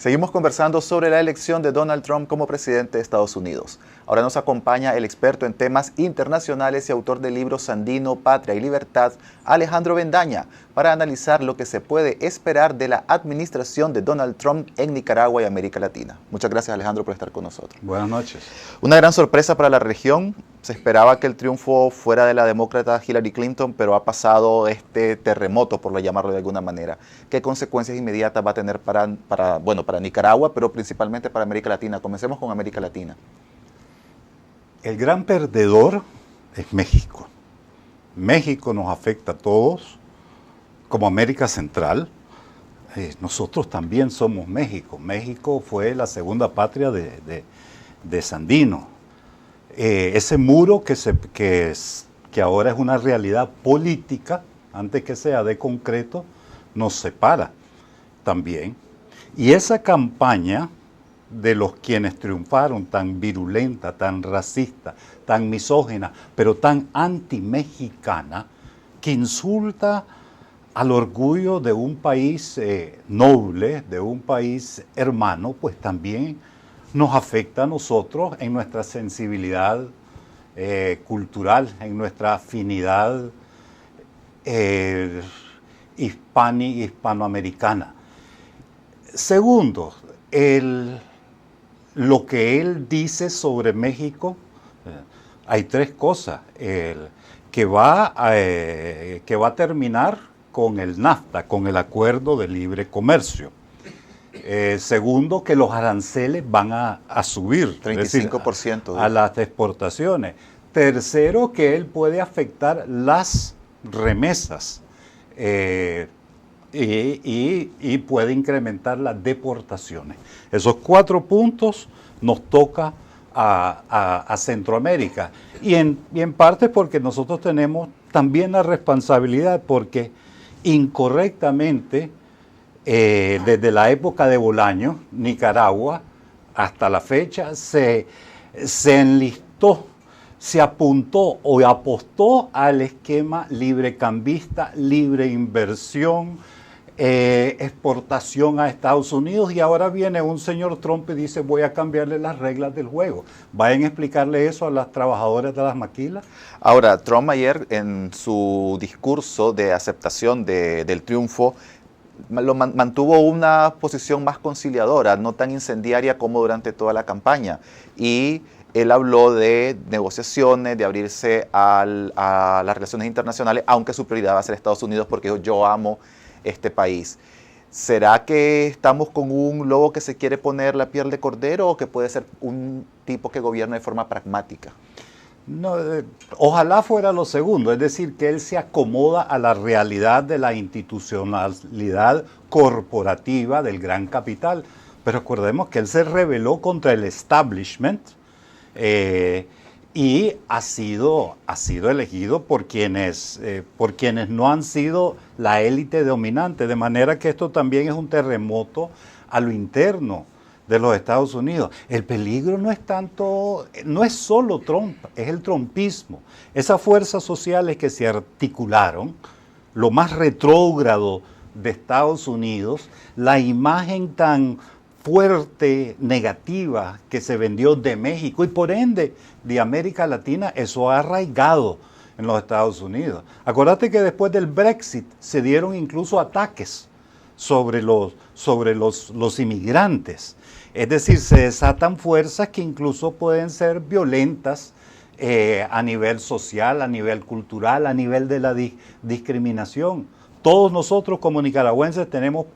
Seguimos conversando sobre la elección de Donald Trump como presidente de Estados Unidos. Ahora nos acompaña el experto en temas internacionales y autor del libro Sandino, Patria y Libertad, Alejandro Bendaña, para analizar lo que se puede esperar de la administración de Donald Trump en Nicaragua y América Latina. Muchas gracias, Alejandro, por estar con nosotros. Buenas noches. Una gran sorpresa para la región. Se esperaba que el triunfo fuera de la demócrata Hillary Clinton, pero ha pasado este terremoto, por llamarlo de alguna manera. ¿Qué consecuencias inmediatas va a tener para Nicaragua, pero principalmente para América Latina? Comencemos con América Latina. El gran perdedor es México. México nos afecta a todos, como América Central. Nosotros también somos México. México fue la segunda patria de Sandino. Ese muro que ahora es una realidad política, antes que sea de concreto, nos separa también. Y esa campaña de los quienes triunfaron, tan virulenta, tan racista, tan misógina, pero tan anti-mexicana, que insulta al orgullo de un país noble, de un país hermano, pues también nos afecta a nosotros en nuestra sensibilidad cultural, en nuestra afinidad hispanoamericana. Segundo, lo que él dice sobre México, hay tres cosas. Que va a terminar con el NAFTA, con el Acuerdo de Libre Comercio. Segundo, que los aranceles van a subir, 35%. Es decir, a las exportaciones. Tercero, que él puede afectar las remesas y puede incrementar las deportaciones. Esos 4 puntos nos toca a Centroamérica. Y en parte porque nosotros tenemos también la responsabilidad, porque incorrectamente, desde la época de Bolaños, Nicaragua, hasta la fecha, se enlistó, se apuntó o apostó al esquema librecambista, libre inversión, exportación a Estados Unidos, y ahora viene un señor Trump y dice: voy a cambiarle las reglas del juego. ¿Vayan a explicarle eso a las trabajadoras de las maquilas? Ahora, Trump ayer en su discurso de aceptación del triunfo mantuvo una posición más conciliadora, no tan incendiaria como durante toda la campaña, y él habló de negociaciones, de abrirse a las relaciones internacionales, aunque su prioridad va a ser Estados Unidos, porque yo amo este país. ¿Será que estamos con un lobo que se quiere poner la piel de cordero, o que puede ser un tipo que gobierna de forma pragmática? No, ojalá fuera lo segundo, es decir, que él se acomoda a la realidad de la institucionalidad corporativa del gran capital. Pero recordemos que él se rebeló contra el establishment y ha sido elegido por quienes no han sido la élite dominante, de manera que esto también es un terremoto a lo interno de los Estados Unidos. El peligro no es solo Trump, es el trumpismo. Esas fuerzas sociales que se articularon, lo más retrógrado de Estados Unidos, la imagen tan fuerte, negativa, que se vendió de México y por ende de América Latina, eso ha arraigado en los Estados Unidos. Acuérdate que después del Brexit se dieron incluso ataques sobre los inmigrantes. Es decir, se desatan fuerzas que incluso pueden ser violentas a nivel social, a nivel cultural, a nivel de la discriminación. Todos nosotros como nicaragüenses tenemos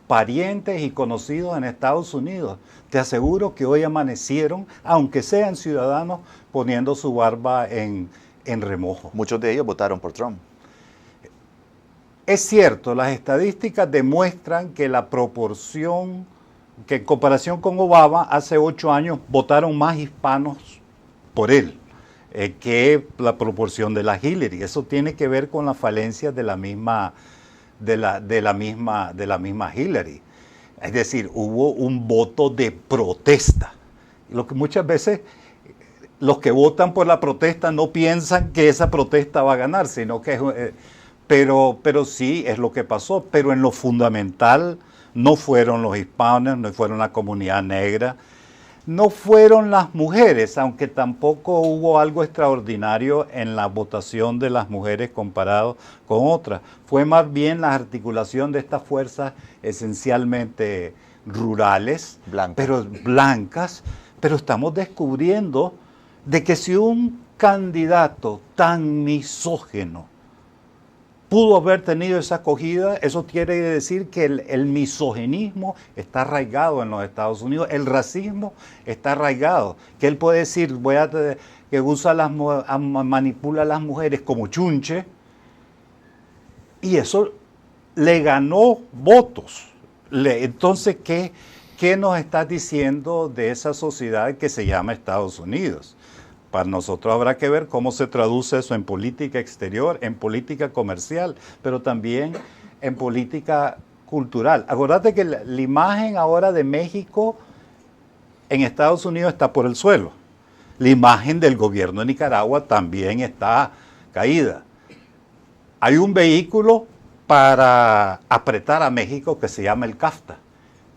parientes y conocidos en Estados Unidos. Te aseguro que hoy amanecieron, aunque sean ciudadanos, poniendo su barba en remojo. Muchos de ellos votaron por Trump. Es cierto, las estadísticas demuestran que la proporción, que en comparación con Obama, hace 8 años votaron más hispanos por él que la proporción de la Hillary. Eso tiene que ver con las falencias de la misma Hillary. Es decir, hubo un voto de protesta. Lo que muchas veces los que votan por la protesta no piensan que esa protesta va a ganar, sino que pero sí es lo que pasó. Pero en lo fundamental no fueron los hispanos, no fueron la comunidad negra, no fueron las mujeres, aunque tampoco hubo algo extraordinario en la votación de las mujeres comparado con otras. Fue más bien la articulación de estas fuerzas esencialmente rurales, blancas, pero estamos descubriendo de que si un candidato tan misógino pudo haber tenido esa acogida, eso quiere decir que el misoginismo está arraigado en los Estados Unidos, el racismo está arraigado, que él puede decir, que manipula a las mujeres como chunche, y eso le ganó votos. Entonces, ¿qué nos está diciendo de esa sociedad que se llama Estados Unidos? Para nosotros habrá que ver cómo se traduce eso en política exterior, en política comercial, pero también en política cultural. Acuérdate que la imagen ahora de México en Estados Unidos está por el suelo. La imagen del gobierno de Nicaragua también está caída. Hay un vehículo para apretar a México que se llama el CAFTA.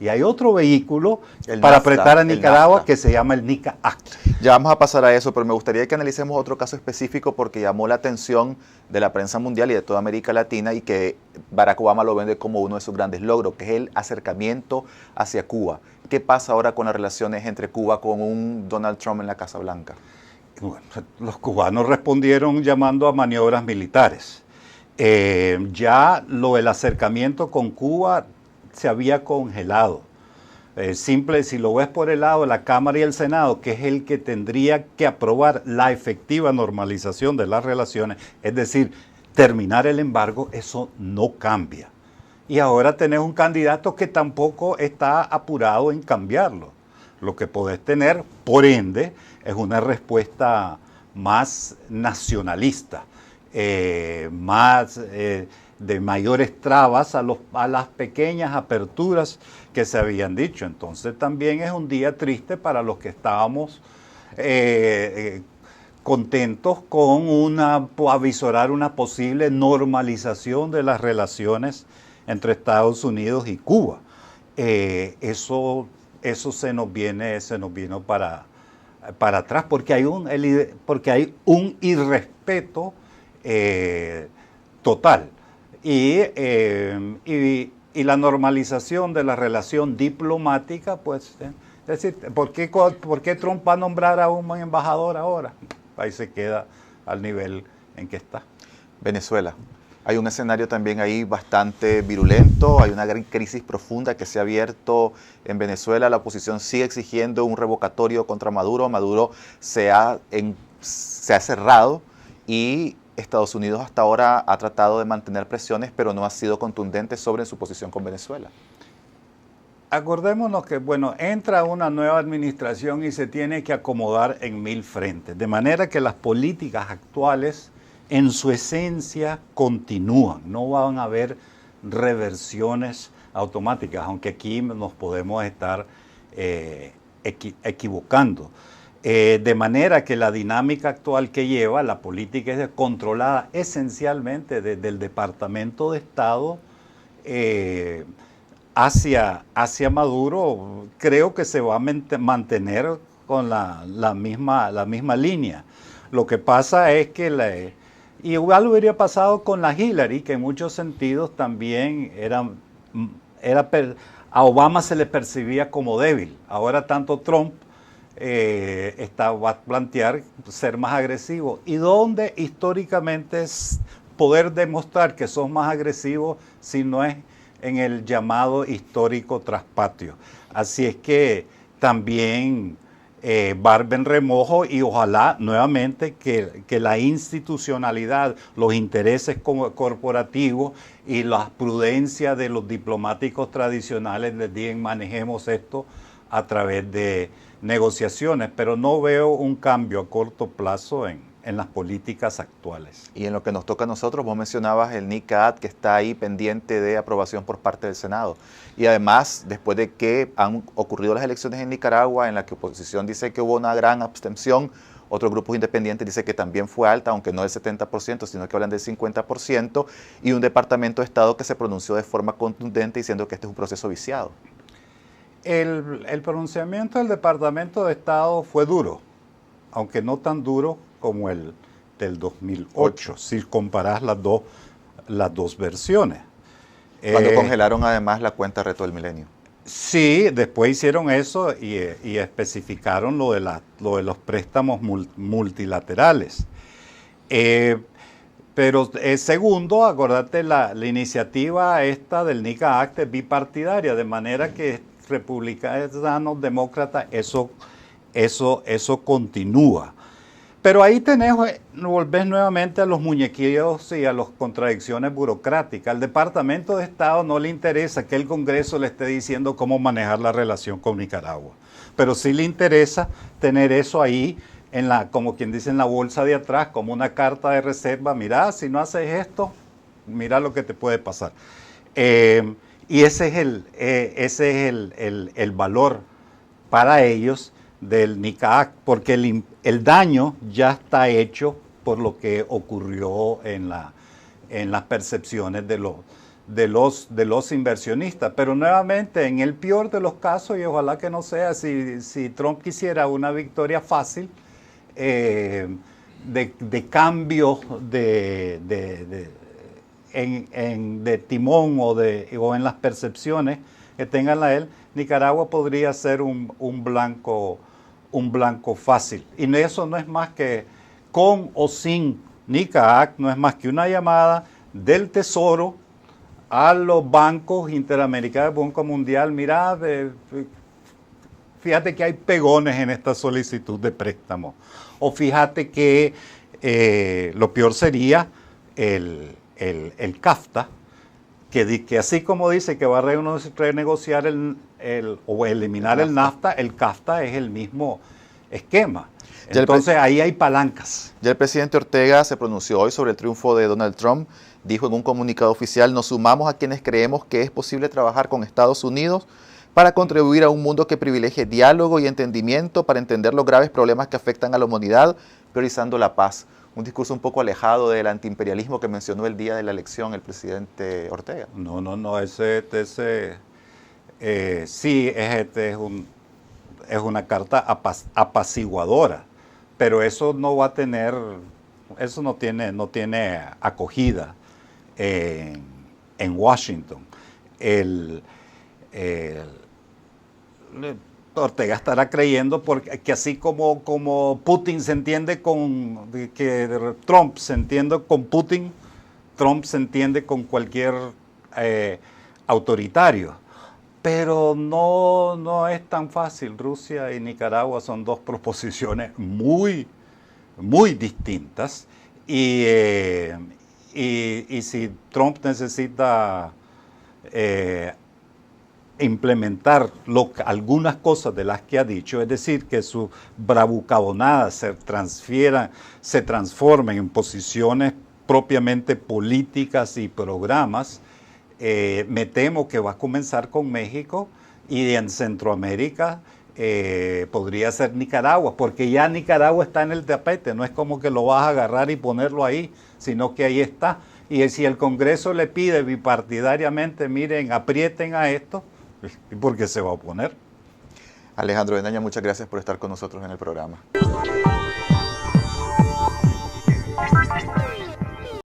Y hay otro vehículo para apretar a Nicaragua que se llama el NICA Act. Ya vamos a pasar a eso, pero me gustaría que analicemos otro caso específico porque llamó la atención de la prensa mundial y de toda América Latina y que Barack Obama lo vende como uno de sus grandes logros, que es el acercamiento hacia Cuba. ¿Qué pasa ahora con las relaciones entre Cuba con un Donald Trump en la Casa Blanca? Bueno, los cubanos respondieron llamando a maniobras militares. El acercamiento con Cuba se había congelado. Si lo ves por el lado de la Cámara y el Senado, que es el que tendría que aprobar la efectiva normalización de las relaciones, es decir, terminar el embargo, eso no cambia. Y ahora tenés un candidato que tampoco está apurado en cambiarlo. Lo que podés tener, por ende, es una respuesta más nacionalista, de mayores trabas a las pequeñas aperturas que se habían dicho. Entonces también es un día triste para los que estábamos contentos con avisorar una posible normalización de las relaciones entre Estados Unidos y Cuba. Eso se nos vino para atrás porque hay un irrespeto total. Y la normalización de la relación diplomática, pues, es decir, ¿por qué Trump va a nombrar a un embajador ahora? Ahí se queda al nivel en que está. Venezuela. Hay un escenario también ahí bastante virulento, hay una gran crisis profunda que se ha abierto en Venezuela, la oposición sigue exigiendo un revocatorio contra Maduro, Maduro se ha cerrado y Estados Unidos hasta ahora ha tratado de mantener presiones, pero no ha sido contundente sobre su posición con Venezuela. Acordémonos que, entra una nueva administración y se tiene que acomodar en 1000 frentes, de manera que las políticas actuales, en su esencia, continúan. No van a haber reversiones automáticas, aunque aquí nos podemos estar equivocando. De manera que la dinámica actual que lleva, la política es controlada esencialmente desde el Departamento de Estado hacia Maduro. Creo que se va a mantener con la misma línea. Lo que pasa es que, igual hubiera pasado con la Hillary, que en muchos sentidos también a Obama se le percibía como débil. Ahora tanto Trump va a plantear ser más agresivo. ¿Y dónde históricamente es poder demostrar que sos más agresivo si no es en el llamado histórico traspatio? Así es que también barba en remojo y ojalá nuevamente que la institucionalidad, los intereses corporativos y la prudencia de los diplomáticos tradicionales les digan manejemos esto a través de negociaciones, pero no veo un cambio a corto plazo en las políticas actuales. Y en lo que nos toca a nosotros, vos mencionabas el NICA Act que está ahí pendiente de aprobación por parte del Senado. Y además, después de que han ocurrido las elecciones en Nicaragua, en las que oposición dice que hubo una gran abstención, Otros grupos independientes dicen que también fue alta, aunque no del 70%, sino que hablan del 50%, y un Departamento de Estado que se pronunció de forma contundente diciendo que este es un proceso viciado. El pronunciamiento del Departamento de Estado fue duro, aunque no tan duro como el del 2008, si comparás las dos versiones. Cuando congelaron además la cuenta Reto del Milenio. Sí, después hicieron eso y especificaron lo de los préstamos multilaterales. Pero segundo, acordate, la iniciativa esta del NICA Act es bipartidaria, de manera que republicanos, demócratas, eso continúa. Pero ahí volvés nuevamente a los muñequillos y a las contradicciones burocráticas. Al Departamento de Estado no le interesa que el Congreso le esté diciendo cómo manejar la relación con Nicaragua. Pero sí le interesa tener eso ahí, como quien dice, en la bolsa de atrás, como una carta de reserva. Mira, si no haces esto, mira lo que te puede pasar. Y ese es el valor para ellos del NICA Act, porque el daño ya está hecho por lo que ocurrió en las percepciones de los inversionistas. Pero nuevamente, en el peor de los casos, y ojalá que no sea, si Trump quisiera una victoria fácil, de cambio de timón o en las percepciones que tengan a él, Nicaragua podría ser un blanco fácil. Y eso no es más que, con o sin NICA Act, no es más que una llamada del Tesoro a los bancos interamericanos, Banco Mundial. Mira, fíjate que hay pegones en esta solicitud de préstamo. O fíjate que lo peor sería el CAFTA, que así como dice que va a renegociar o eliminar el NAFTA, el CAFTA es el mismo esquema. Entonces ahí hay palancas. Ya el presidente Ortega se pronunció hoy sobre el triunfo de Donald Trump. Dijo en un comunicado oficial: nos sumamos a quienes creemos que es posible trabajar con Estados Unidos para contribuir a un mundo que privilegie diálogo y entendimiento para entender los graves problemas que afectan a la humanidad, priorizando la paz. Un discurso un poco alejado del antiimperialismo que mencionó el día de la elección el presidente Ortega. No, es una carta apaciguadora, pero eso no va a tener, eso no tiene acogida en Washington. Ortega estará creyendo que así como Putin se entiende que Trump se entiende con Putin, Trump se entiende con cualquier autoritario. Pero no es tan fácil. Rusia y Nicaragua son dos proposiciones muy, muy distintas. Y si Trump necesita implementar algunas cosas de las que ha dicho, es decir, que su bravucabonada se transformen en posiciones propiamente políticas y programas, me temo que va a comenzar con México, y en Centroamérica podría ser Nicaragua, porque ya Nicaragua está en el tapete, no es como que lo vas a agarrar y ponerlo ahí, sino que ahí está. Y si el Congreso le pide bipartidariamente, miren, aprieten a esto, ¿por qué se va a oponer? Alejandro Bendaña, muchas gracias por estar con nosotros en el programa.